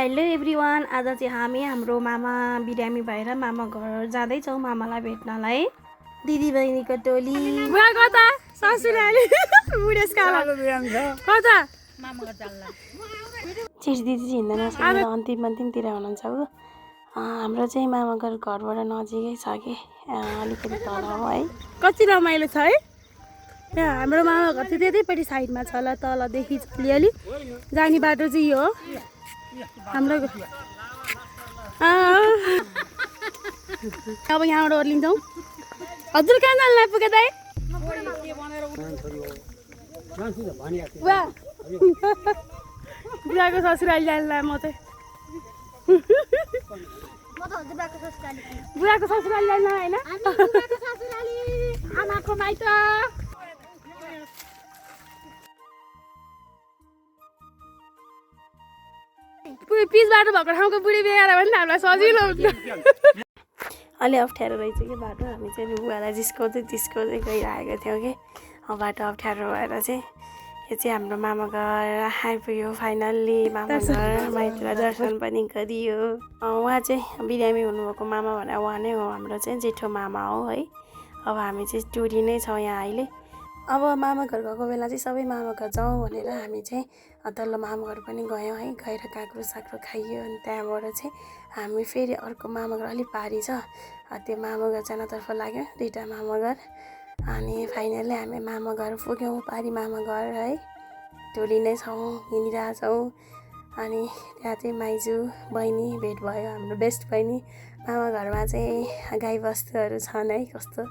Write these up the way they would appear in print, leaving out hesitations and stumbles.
Hello everyone, आज चाहिँ हामी हाम्रो मामा बिरामी भएर मामा घर जाँदैछौँ मामालाई भेट्नलाई। दिदी बहिनीको टोली कता ससुराली कता चिज दिदी चाहिँ हिँड्दैन अन्तिमतिर हुनुहुन्छ हो। हाम्रो चाहिँ मामा घरबाट नजिकै छ कि अलिकति तल हो है। कति रमाइलो छ है। यहाँ हाम्रो मामा घर चाहिँ त्यतैपट्टि साइडमा छ ल, तलदेखि अलिअलि जाने बाटो चाहिँ यो हो हाम्रो। अब यहाँबाट ओर्लिन्छौँ। हजुर कहाँ जानु लाग्यो दाइ? बुढाको ससुराली जानु लाग्यो म चाहिँ। बुढाको ससुराली जानु होइन, आमाको माइत। पिच बाटो भएको ठाउँको बुढी बिगाएर भने हामीलाई सजिलो हुन्छ। अलि अप्ठ्यारो रहेछ कि बाटो। हामी चाहिँ बुवालाई जिस्काउँदै गइरहेको थियौँ कि बाटो अप्ठ्यारो भएर चाहिँ यो चाहिँ हाम्रो मामा घर आइपुग्यो फाइनल्ली। मामा घर माइतीलाई दर्शन पनि गरियो। उहाँ चाहिँ बिरामी हुनुभएको मामा भनेर उहाँ नै हो हाम्रो चाहिँ जेठो मामा हो है। अब हामी चाहिँ टुरी नै छौँ यहाँ अहिले। अब मामा घर गएको बेला चाहिँ सबै मामा घर जाउँ भनेर हामी चाहिँ तल्लो मामा घर पनि गयौँ है। गएर काँक्रो साक्रो खाइयो। अनि त्यहाँबाट चाहिँ हामी फेरि अर्को मामा घर अलिक पारी छ त्यो मामा घर जानतर्फ लाग्यो, दुईवटा मामा घर। अनि फाइनल्ली हामी मामा घर पुग्यौँ, पारी मामा घर है। टोली नै छौँ, हिँडिरहेछौँ। अनि त्यहाँ चाहिँ माइजू बहिनी भेट भयो, हाम्रो बेस्ट बहिनी। मामा घरमा चाहिँ गाईबस्तुहरू छन् है, कस्तो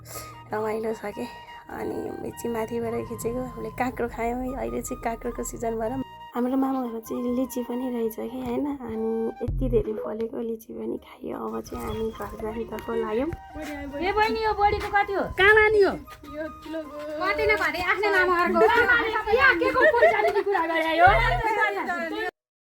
रमाइलो छ कि। अनि बेची माथिबाट खिचेको हामीले काँक्रो खायौँ। अहिले चाहिँ काँक्रोको सिजन भएर हाम्रो मामा घरमा चाहिँ लिची पनि रहेछ कि होइन। अनि यति धेरै फलेको लिची पनि खायो। अब चाहिँ हामी घर जानेतर्फ लाग्यौँ। ए बहिनी यो बडीको कति हो? कहाँ लाने हो? कति न भने आफ्नै मामा घरको यहाँ के को पैसा लिने कुरा गरे यो?